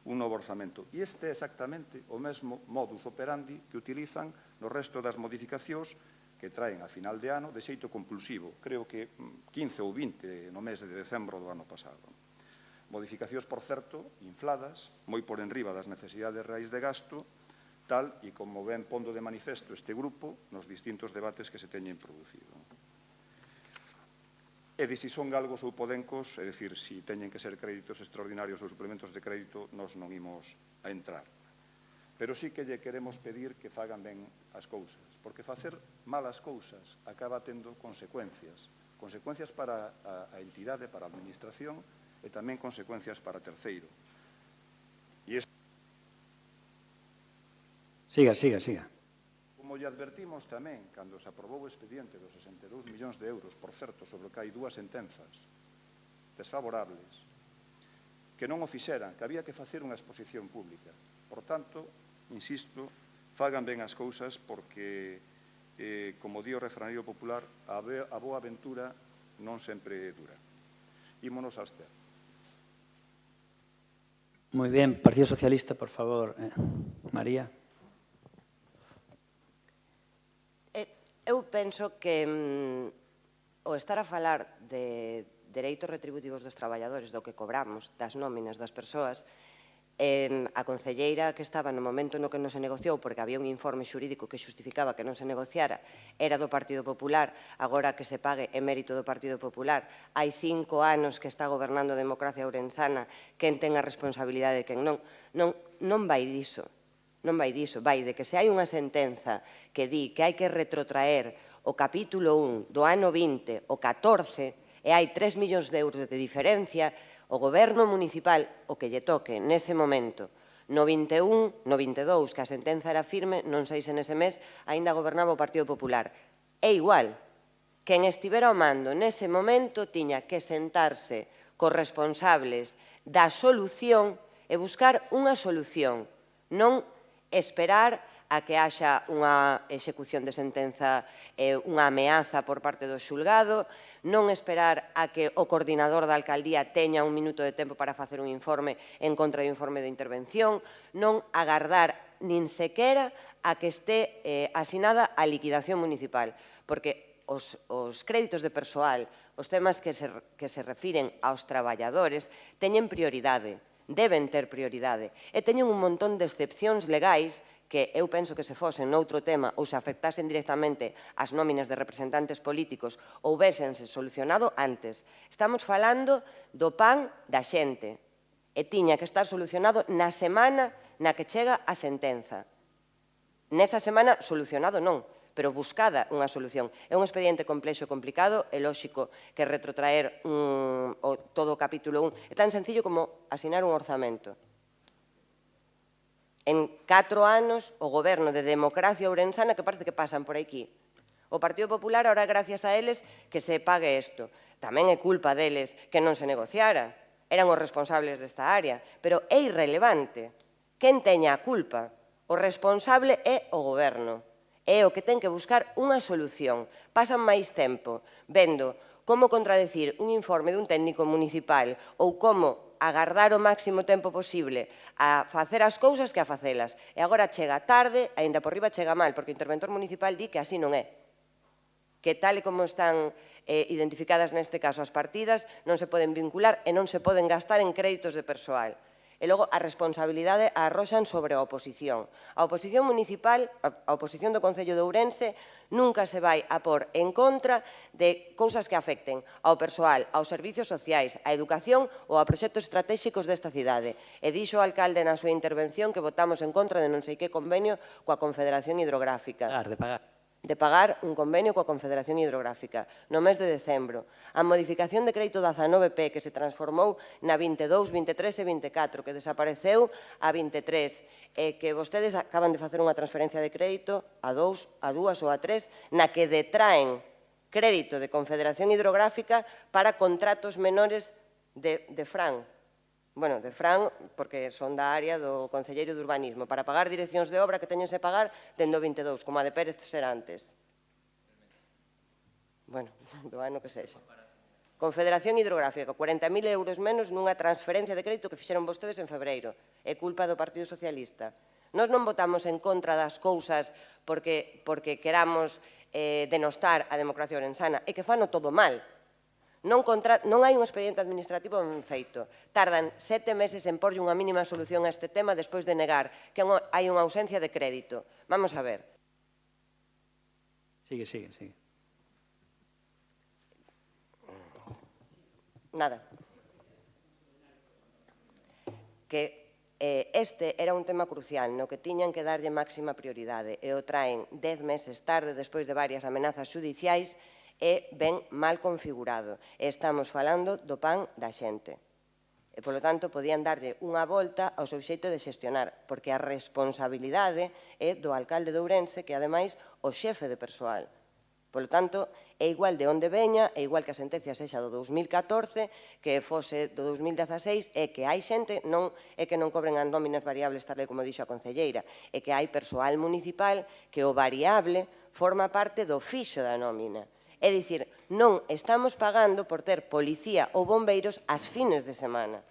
un novo orzamento. E este é exactamente o mesmo modus operandi que utilizan no resto das modificacións que traen a final de ano de xeito compulsivo, creo que 15 ou 20 no mes de decembro do ano pasado. Modificacións, por certo, infladas, moi por enriba das necesidades reais de gasto, tal e como ven pondo de manifesto este grupo nos distintos debates que se teñen producido. E de si son galgos ou podencos, é dicir, si teñen que ser créditos extraordinarios ou suplementos de crédito, nós non imos a entrar. Pero sí que lle queremos pedir que fagan ben as cousas, porque facer malas cousas acaba tendo consecuencias. Consecuencias para a entidade, para a administración, e tamén consecuencias para terceiro. Siga. Como lle advertimos tamén, cando se aprobou o expediente dos 62 millóns de euros, por certo, sobre o que hai dúas sentenzas desfavorables, que non o fixeran, que había que facer unha exposición pública. Por tanto, insisto, fagan ben as cousas porque, como di o refraneiro popular, a boa aventura non sempre dura. Ímonos a abster. Moi ben. Partido Socialista, por favor. María. Eu penso que o estar a falar de dereitos retributivos dos traballadores, do que cobramos, das nóminas das persoas, A concelleira que estaba no momento no que non se negociou, porque había un informe xurídico que xustificaba que non se negociara, era do Partido Popular, agora que se pague é mérito do Partido Popular. Hai 5 anos que está gobernando a democracia ourensana, quen ten a responsabilidade e quen non. Non vai diso. Non vai diso, vai de que se hai unha sentenza que di que hai que retrotraer o capítulo 1 do ano 20 o 14 e hai 3 millóns de euros de diferencia, o goberno municipal, o que lle toque nese momento, no 21, no 22, que a sentenza era firme, non sei se nese mes aínda gobernaba o Partido Popular. É igual, quen estivera ao mando nese momento tiña que sentarse cos responsables da solución e buscar unha solución, non esperar a que haxa unha execución de sentenza, unha ameaza por parte do xulgado, non esperar a que o coordinador da alcaldía teña un minuto de tempo para facer un informe en contra do informe de intervención, non agardar nin sequera a que este asinada a liquidación municipal, porque os créditos de persoal, os temas que se refiren aos traballadores, teñen prioridade, deben ter prioridade, e teñen un montón de excepcións legais que eu penso que se fosen noutro tema ou se afectasen directamente as nóminas de representantes políticos ou vésense solucionado antes. Estamos falando do pan da xente e tiña que estar solucionado na semana na que chega a sentenza. Nesa semana solucionado non, pero buscada unha solución. É un expediente complexo e complicado, é lóxico que retrotraer todo o capítulo 1 é tan sencillo como asinar un orzamento. En 4 anos, o goberno de democracia ourensana que parece que pasan por aquí. O Partido Popular, ahora gracias a eles, que se pague isto. Tamén é culpa deles que non se negociara. Eran os responsables desta área. Pero é irrelevante. Quen teña a culpa? O responsable é o goberno. É o que ten que buscar unha solución. Pasan máis tempo vendo como contradecir un informe dun técnico municipal ou como agardar o máximo tempo posible a facer as cousas que a facelas. E agora chega tarde, aínda por riba chega mal, porque o interventor municipal di que así non é. Que tal e como están identificadas neste caso as partidas, non se poden vincular e non se poden gastar en créditos de persoal. E logo a responsabilidade a arroxan sobre a oposición. A oposición municipal, a oposición do Concello de Ourense, nunca se vai a pôr en contra de cousas que afecten ao persoal, aos servicios sociais, á educación ou a proxectos estratégicos desta cidade. E dixo o alcalde na súa intervención que votamos en contra de non sei que convenio coa Confederación Hidrográfica. De pagar un convenio coa Confederación Hidrográfica no mes de decembro. A modificación de crédito da 19P que se transformou na 22, 23 e 24, que desapareceu a 23, e que vostedes acaban de facer unha transferencia de crédito a 2, a 2 ou a 3, na que detraen crédito de Confederación Hidrográfica para contratos menores de Fran. Bueno, de Fran, porque son da área do Concelleiro de Urbanismo, para pagar direccións de obra que teñense pagar dende o 22, como a de Pérez Serantes. Bueno, do ano que sexa. Confederación Hidrográfica, 40.000 euros menos nunha transferencia de crédito que fixeron vostedes en febreiro. É culpa do Partido Socialista. Nós non votamos en contra das cousas porque queramos denostar a democracia ourensana, é que fano todo mal. Non hai un expediente administrativo ben feito. Tardan 7 meses en porlle unha mínima solución a este tema despois de negar que hai unha ausencia de crédito. Vamos a ver. Sigue. Nada. Que este era un tema crucial no que tiñan que darlle máxima prioridade e o traen 10 meses tarde despois de varias amenazas xudiciais é ben mal configurado. E estamos falando do pan da xente. E, polo tanto, podían darlle unha volta ao seu xeito de xestionar, porque a responsabilidade é do alcalde de Ourense, que, ademais, o xefe de persoal. Polo tanto, é igual de onde veña, é igual que a sentencia sexa do 2014, que fose do 2016, é que hai xente, non é que non cobren as nóminas variables tal como dixo a concelleira, é que hai persoal municipal que o variable forma parte do fixo da nómina. É dicir, non estamos pagando por ter policía ou bombeiros ás fines de semana.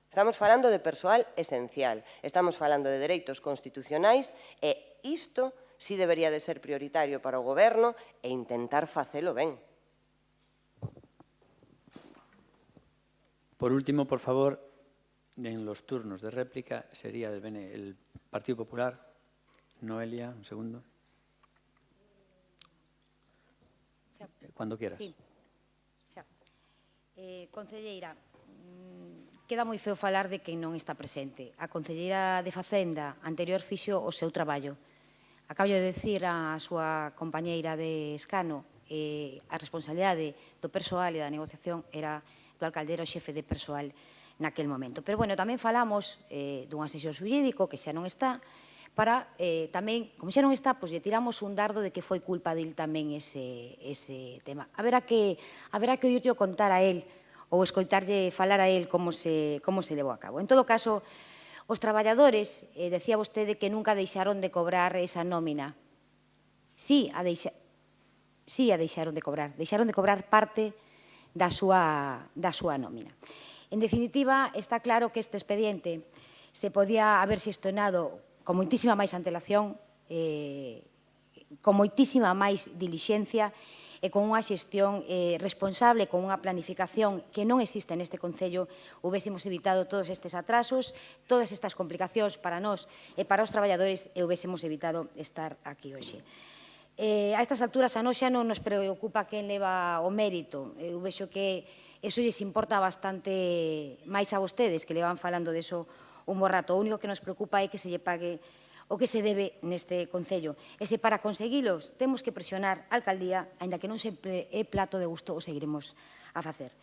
Estamos falando de persoal esencial, estamos falando de dereitos constitucionais e isto sí debería de ser prioritario para o goberno e intentar facelo ben. Por último, por favor, en los turnos de réplica sería el Partido Popular. Noelia, un segundo. Cuando quieras. Sí. Xa. Concelleira, queda moi feo falar de quen non está presente. A concelleira de Facenda anterior fixo o seu traballo. Acabo de decir a súa compañeira de escano a responsabilidade do persoal e da negociación era do alcaldero xefe de persoal naquel momento. Pero, bueno, tamén falamos dun asesor xurídico que xa non está, para tamén, como xa non está, pois lle tiramos un dardo de que foi culpa del tamén ese tema. Haberá que oírlle contar a él ou escoitarlle falar a él como se levou a cabo. En todo caso, os traballadores, decía vostede que nunca deixaron de cobrar esa nómina. Sí, a deixaron de cobrar parte da súa nómina. En definitiva, está claro que este expediente se podía haber xestionado con moitísima máis antelación, con moitísima máis dilixencia e con unha xestión responsable, con unha planificación que non existe neste Concello, houbésemos evitado todos estes atrasos, todas estas complicacións para nós e para os traballadores e houbésemos evitado estar aquí hoxe. A estas alturas a nós xa non nos preocupa quen leva o mérito. Eu vexo que eso lles importa bastante máis a vostedes, que levan falando deso un bo rato. O único que nos preocupa é que se lle pague o que se debe neste Concello. E se para conseguilos temos que presionar a alcaldía, aínda que non sempre é plato de gusto, o seguiremos a facer.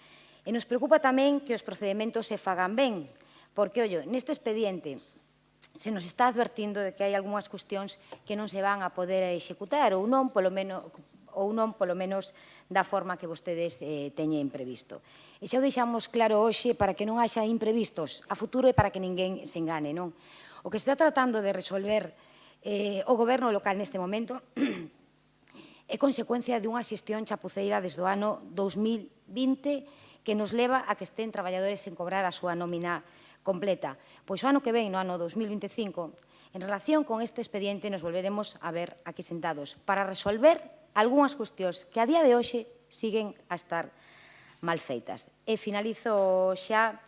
E nos preocupa tamén que os procedementos se fagan ben, porque, ollo, neste expediente se nos está advertindo de que hai algunhas cuestións que non se van a poder executar ou non, polo menos da forma que vostedes teñen previsto. E xa o deixamos claro hoxe para que non haxa imprevistos a futuro e para que ninguén se engane, non? O que se está tratando de resolver o goberno local neste momento é consecuencia dunha xestión chapuceira desde o ano 2020 que nos leva a que estén traballadores sen cobrar a súa nómina completa. Pois o ano que ven, no ano 2025, en relación con este expediente nos volveremos a ver aquí sentados para resolver algunhas cuestións que a día de hoxe siguen a estar mal feitas. E finalizo xa.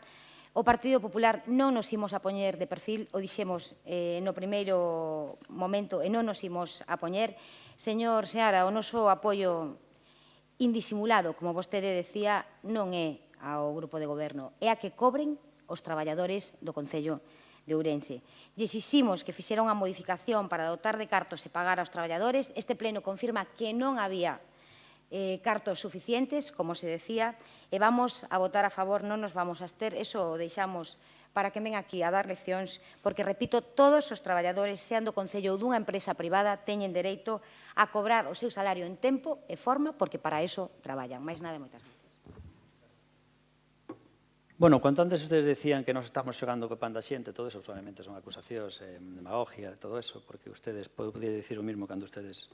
O Partido Popular non nos imos a poñer de perfil, o dixemos no primeiro momento e non nos imos a poñer. Señor Seara, o noso apoio indisimulado, como vostede decía, non é ao grupo de goberno, é a que cobren os traballadores do Concello de Ourense. Lle exiximos que fixera unha modificación para dotar de cartos e pagar aos traballadores. Este pleno confirma que non había cartos suficientes, como se decía, e vamos a votar a favor, non nos vamos a abster, eso o deixamos para que ven aquí a dar leccións, porque, repito, todos os traballadores, sean do Concello ou dunha empresa privada, teñen dereito a cobrar o seu salario en tempo e forma, porque para eso traballan. Mais nada, moitas gracias. Bueno, cuanto antes ustedes decían que nos estamos xogando co pan da xente, todo eso solamente son acusacións, demagogia, todo eso, porque ustedes podían decir o mismo cando ustedes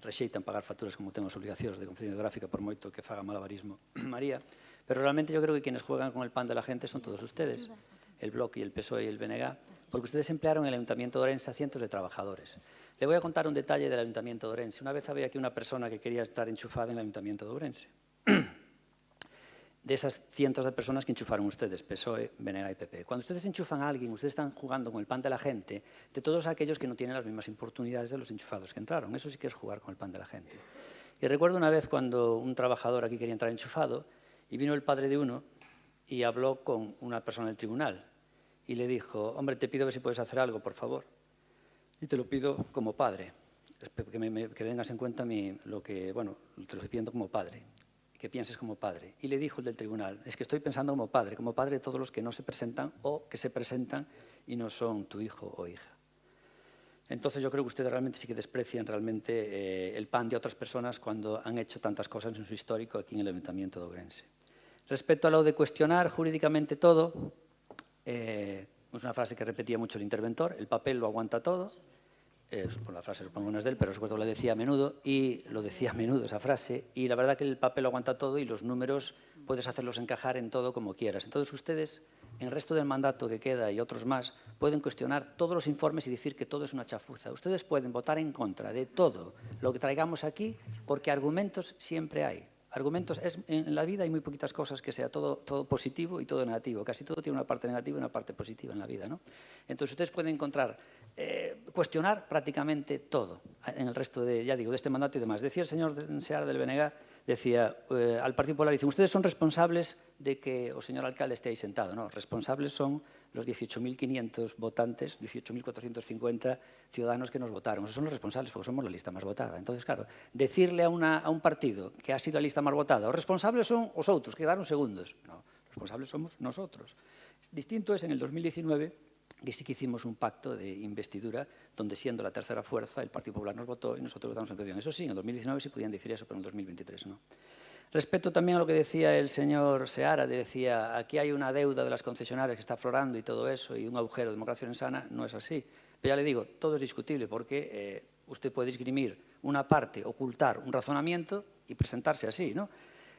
rexeitan pagar facturas como ten as obligacións de Confederación Hidrográfica por moito que faga malabarismo María, pero realmente yo creo que quienes juegan con el pan de la gente son todos ustedes, el Bloc y el PSOE y el BNG, porque ustedes emplearon en el Ayuntamiento de Ourense a cientos de trabajadores. Le voy a contar un detalle del Ayuntamiento de Ourense. Una vez había aquí una persona que quería estar enchufada en el Ayuntamiento de Ourense. De esas cientos de personas que enchufaron ustedes, PSOE, BNG y PP. Cuando ustedes enchufan a alguien, ustedes están jugando con el pan de la gente de todos aquellos que no tienen las mismas oportunidades de los enchufados que entraron. Eso sí que es jugar con el pan de la gente. Y recuerdo una vez cuando un trabajador aquí quería entrar enchufado y vino el padre de uno y habló con una persona del tribunal y le dijo, hombre, te pido a ver si puedes hacer algo, por favor. Y te lo pido como padre, que tengas en cuenta lo que, bueno, te lo estoy pidiendo como padre. Que pienses como padre. Y le dijo el del tribunal, es que estoy pensando como padre de todos los que no se presentan o que se presentan y no son tu hijo o hija. Entonces yo creo que ustedes realmente sí que desprecian realmente el pan de otras personas cuando han hecho tantas cosas en su histórico aquí en el Ayuntamiento de Ourense. Respecto a lo de cuestionar jurídicamente todo, es una frase que repetía mucho el interventor, el papel lo aguanta todo. La frase supongo no es de él, pero recuerdo que lo decía a menudo esa frase, y la verdad que el papel lo aguanta todo y los números puedes hacerlos encajar en todo como quieras. Entonces ustedes, en el resto del mandato que queda y otros más, pueden cuestionar todos los informes y decir que todo es una chafuza. Ustedes pueden votar en contra de todo lo que traigamos aquí porque argumentos siempre hay. argumentos, en la vida hay muy poquitas cosas que sea todo positivo y todo negativo. Casi todo tiene una parte negativa y una parte positiva en la vida, ¿no? Entonces ustedes pueden encontrar, cuestionar prácticamente todo en el resto de, ya digo, de este mandato y demás. Decía el señor Seara del BNG, decía al Partido Popular, dice, ustedes son responsables de que o señor alcalde esté ahí sentado. No, responsables son los 18.500 votantes, 18.450 ciudadanos que nos votaron. Esos son los responsables porque somos la lista más votada. Entonces, claro, decirle a un partido que ha sido la lista más votada, os responsables son os outros, que quedaron segundos. No, los responsables somos nosotros. Distinto es en el 2019, que sí que hicimos un pacto de investidura donde, siendo la tercera fuerza, el Partido Popular nos votó y nosotros votamos en oposición. Eso sí, en el 2019 sí podían decir eso, pero en el 2023 no. Respecto también a lo que decía el señor Seara, decía, aquí hay una deuda de las concesionarias que está aflorando y todo eso, y un agujero de democracia sana, no es así. Pero ya le digo, todo es discutible porque usted puede esgrimir una parte, ocultar un razonamiento y presentarse así, ¿no?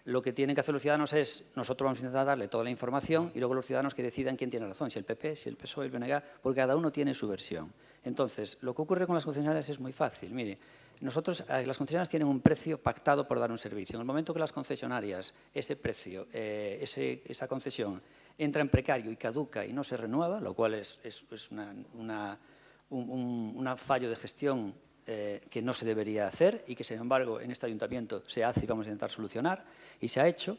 Lo que tienen que hacer los ciudadanos es, nosotros vamos a intentar darle toda la información y luego los ciudadanos que decidan quién tiene razón, si el PP, si el PSOE, el BNG, porque cada uno tiene su versión. Entonces, lo que ocurre con las concesionarias es muy fácil. Mire, nosotros, las concesionarias tienen un precio pactado por dar un servicio. En el momento que las concesionarias, ese precio, esa concesión, entra en precario y caduca y no se renueva, lo cual es un fallo de gestión que no se debería hacer y que, sin embargo, en este ayuntamiento se hace y vamos a intentar solucionar, y se ha hecho,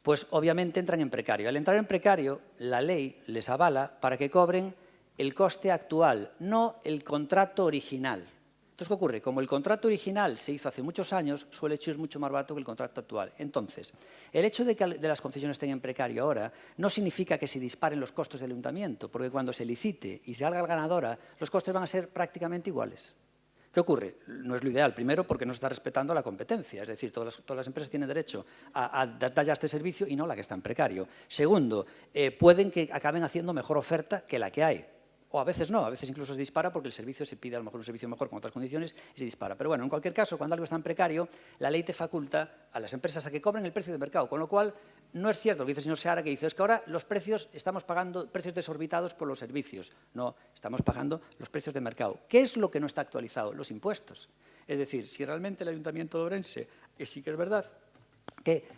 pues obviamente entran en precario. Al entrar en precario, la ley les avala para que cobren el coste actual, no el contrato original. Entonces, ¿qué ocurre? Como el contrato original se hizo hace muchos años, suele ser mucho más barato que el contrato actual. Entonces, el hecho de que las concesiones estén en precario ahora no significa que se disparen los costos del ayuntamiento, porque cuando se licite y salga la ganadora, los costes van a ser prácticamente iguales. ¿Qué ocurre? No es lo ideal, primero porque no se está respetando la competencia, es decir, todas las empresas tienen derecho a dar ya este servicio y no la que está en precario. Segundo, pueden que acaben haciendo mejor oferta que la que hay. O a veces no, a veces incluso se dispara porque el servicio se pide a lo mejor un servicio mejor con otras condiciones y se dispara. Pero bueno, en cualquier caso, cuando algo está en precario, la ley te faculta a las empresas a que cobren el precio de mercado, con lo cual no es cierto lo que dice el señor Seara, que dice es que ahora los precios, estamos pagando precios desorbitados por los servicios. No, estamos pagando los precios de mercado. ¿Qué es lo que no está actualizado? Los impuestos. Es decir, si realmente el Ayuntamiento de Ourense, sí que es verdad que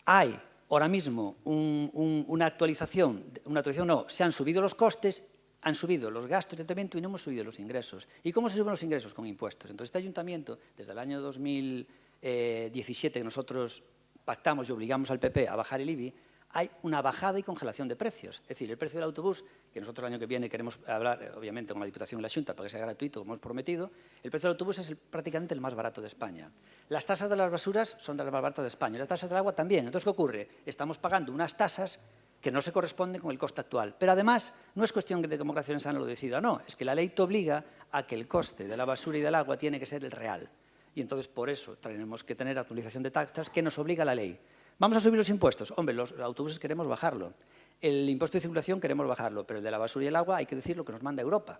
hay ahora mismo una actualización, no, se han subido los costes, han subido los gastos de ayuntamiento y no hemos subido los ingresos. ¿Y cómo se suben los ingresos? Con impuestos. Entonces, este ayuntamiento, desde el año 2017, que nosotros pactamos y obligamos al PP a bajar el IBI, hay una bajada y congelación de precios. Es decir, el precio del autobús, que nosotros el año que viene queremos hablar, obviamente, con la Diputación y la Xunta para que sea gratuito, como hemos prometido, el precio del autobús es prácticamente el más barato de España. Las tasas de las basuras son de las más baratas de España y las tasas del agua también. Entonces, ¿qué ocurre? Estamos pagando unas tasas que no se corresponden con el coste actual. Pero además, no es cuestión que de democracia sana lo decida, no, es que la ley te obliga a que el coste de la basura y del agua tiene que ser el real. Y entonces, por eso, tenemos que tener actualización de tasas que nos obliga la ley. ¿Vamos a subir los impuestos? Hombre, los autobuses queremos bajarlo. El impuesto de circulación queremos bajarlo, pero el de la basura y el agua hay que decir lo que nos manda Europa.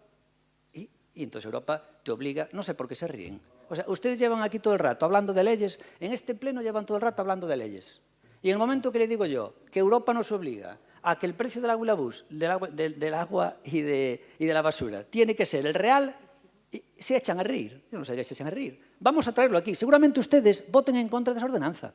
Y entonces Europa te obliga, no sé por qué se ríen. O sea, ustedes llevan aquí todo el rato hablando de leyes, en este pleno llevan todo el rato hablando de leyes. Y en el momento que le digo yo que Europa nos obliga a que el precio del agua y de la basura tiene que ser el real, y se echan a reír. Yo no sé qué se echan a reír. Vamos a traerlo aquí. Seguramente ustedes voten en contra de esa ordenanza.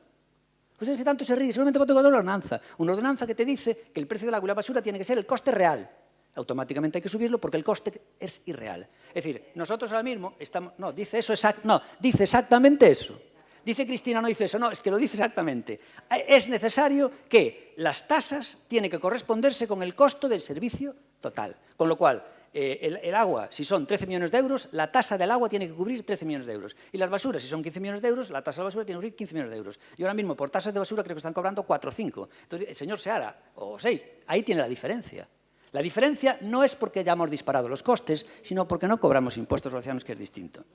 Ustedes que tanto se ríen, seguramente voten contra la ordenanza. Una ordenanza que te dice que el precio del agua y la basura tiene que ser el coste real. Automáticamente hay que subirlo porque el coste es irreal. Es decir, nosotros ahora mismo estamos... No, dice exactamente eso. Dice Cristina, no dice eso, no, es que lo dice exactamente. Es necesario que las tasas tienen que corresponderse con el costo del servicio total. Con lo cual, el agua, si son 13 millones de euros, la tasa del agua tiene que cubrir 13 millones de euros. Y las basuras, si son 15 millones de euros, la tasa de la basura tiene que cubrir 15 millones de euros. Y ahora mismo, por tasas de basura, creo que están cobrando 4 o 5. Entonces, el señor Seara, o 6, ahí tiene la diferencia. La diferencia no es porque hayamos disparado los costes, sino porque no cobramos impuestos a los ciudadanos, que es distinto.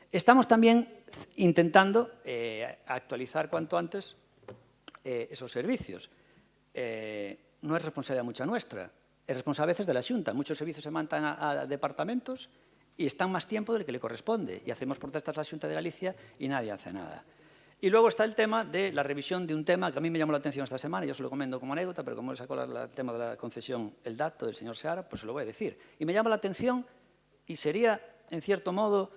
Estamos también intentando actualizar cuanto antes esos servicios. No es responsabilidad mucha nuestra, es responsabilidad a veces de la Xunta. Muchos servicios se mandan a departamentos y están más tiempo del que le corresponde. Y hacemos protestas a la Xunta de Galicia y nadie hace nada. Y luego está el tema de la revisión de un tema que a mí me llamó la atención esta semana, yo se lo comento como anécdota, pero como le sacó el tema de la concesión el dato del señor Seara, pues se lo voy a decir. Y me llama la atención y sería, en cierto modo,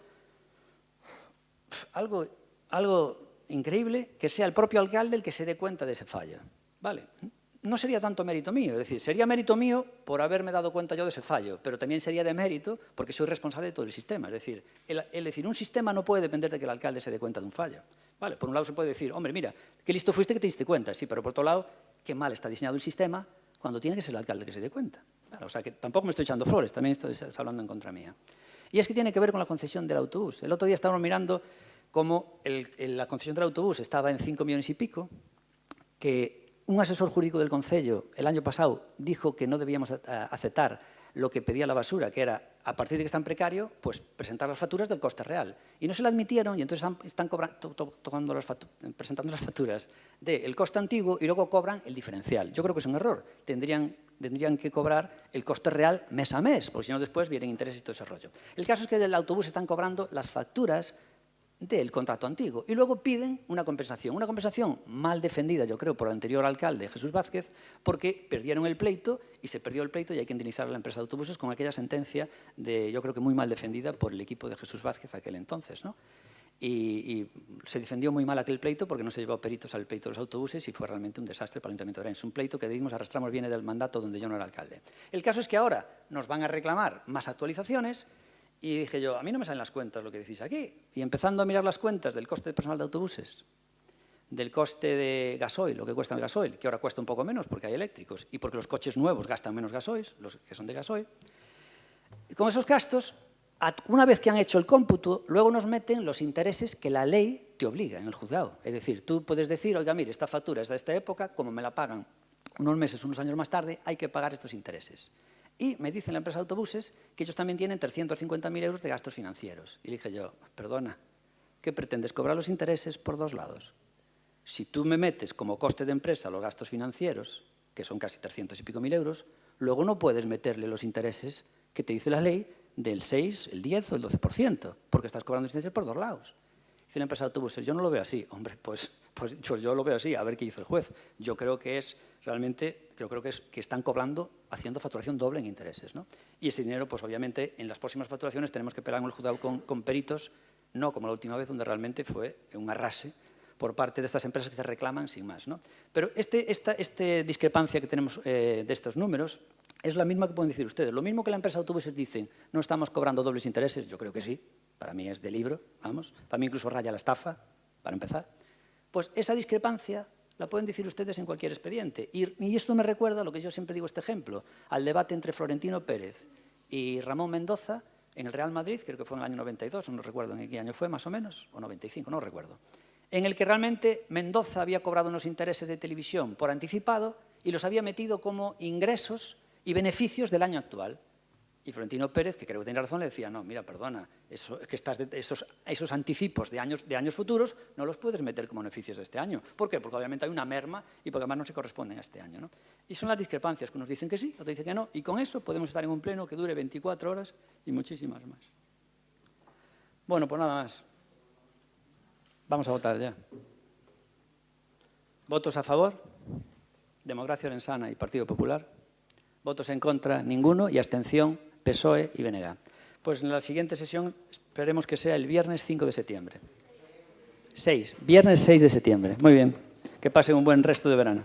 algo increíble que sea el propio alcalde el que se dé cuenta de ese fallo. ¿Vale? No sería tanto mérito mío, es decir, sería mérito mío por haberme dado cuenta yo de ese fallo, pero también sería de mérito porque soy responsable de todo el sistema. Es decir, un sistema no puede depender de que el alcalde se dé cuenta de un fallo. ¿Vale? Por un lado se puede decir, hombre, mira, qué listo fuiste que te diste cuenta, sí, pero por otro lado, qué mal está diseñado el sistema cuando tiene que ser el alcalde que se dé cuenta. Vale, o sea, que tampoco me estoy echando flores, también estoy hablando en contra mía. Y es que tiene que ver con la concesión del autobús. El otro día estábamos mirando cómo la concesión del autobús estaba en 5 millones y pico, que un asesor jurídico del Concello el año pasado dijo que no debíamos aceptar lo que pedía la basura, que era, a partir de que está en precario, pues presentar las facturas del coste real. Y no se la admitieron y entonces están presentando las facturas del coste antiguo y luego cobran el diferencial. Yo creo que es un error. Tendrían que cobrar el coste real mes a mes, porque si no después vienen intereses y todo ese rollo. El caso es que del autobús están cobrando las facturas del contrato antiguo y luego piden una compensación mal defendida, yo creo, por el anterior alcalde, Jesús Vázquez, porque perdieron el pleito y se perdió el pleito y hay que indemnizar a la empresa de autobuses con aquella sentencia yo creo que muy mal defendida por el equipo de Jesús Vázquez aquel entonces, ¿no? Y se defendió muy mal aquel pleito porque no se llevó peritos al pleito de los autobuses y fue realmente un desastre para el Ayuntamiento de Orense. Un pleito que arrastramos viene del mandato donde yo no era alcalde. El caso es que ahora nos van a reclamar más actualizaciones. Y dije yo, a mí no me salen las cuentas lo que decís aquí. Y empezando a mirar las cuentas del coste de personal de autobuses, del coste de gasoil, lo que cuesta el gasoil, que ahora cuesta un poco menos porque hay eléctricos y porque los coches nuevos gastan menos gasoil, los que son de gasoil. Y con esos gastos, una vez que han hecho el cómputo, luego nos meten los intereses que la ley te obliga en el juzgado. Es decir, tú puedes decir, oiga, mire, esta factura es de esta época, como me la pagan unos meses, unos años más tarde, hay que pagar estos intereses. Y me dice la empresa de autobuses que ellos también tienen 350.000 euros de gastos financieros. Y le dije yo, perdona, ¿qué pretendes? ¿Cobrar los intereses por dos lados? Si tú me metes como coste de empresa los gastos financieros, que son casi 300 y pico mil euros, luego no puedes meterle los intereses que te dice la ley del 6, el 10 o el 12%, porque estás cobrando intereses por dos lados. Dice la empresa de autobuses, yo no lo veo así. Hombre, pues yo lo veo así, a ver qué hizo el juez. Yo creo que es realmente, que están cobrando, haciendo facturación doble en intereses, ¿no? Y ese dinero, pues obviamente, en las próximas facturaciones tenemos que pelear en el juzgado con peritos, no como la última vez, donde realmente fue un arrase por parte de estas empresas que se reclaman sin más, ¿no? Pero esta discrepancia que tenemos de estos números es la misma que pueden decir ustedes. Lo mismo que la empresa de autobuses dicen, no estamos cobrando dobles intereses, yo creo que sí, para mí es de libro, vamos, para mí incluso raya la estafa, para empezar. Pues esa discrepancia la pueden decir ustedes en cualquier expediente. Y esto me recuerda, lo que yo siempre digo este ejemplo, al debate entre Florentino Pérez y Ramón Mendoza en el Real Madrid, creo que fue en el año 92, no recuerdo en qué año fue más o menos, o 95, no recuerdo, en el que realmente Mendoza había cobrado unos intereses de televisión por anticipado y los había metido como ingresos y beneficios del año actual. Y Florentino Pérez, que creo que tenía razón, le decía, no, mira, perdona, esos anticipos de años futuros no los puedes meter como beneficios de este año. ¿Por qué? Porque obviamente hay una merma y porque además no se corresponden a este año, ¿no? Y son las discrepancias, que unos dicen que sí, otros dicen que no, y con eso podemos estar en un pleno que dure 24 horas y muchísimas más. Bueno, pues nada más. Vamos a votar ya. ¿Votos a favor? Democracia Orensana y Partido Popular. ¿Votos en contra? Ninguno. Y abstención, PSOE y BNG. Pues en la siguiente sesión esperemos que sea el viernes 5 de septiembre. Viernes 6 de septiembre. Muy bien. Que pasen un buen resto de verano.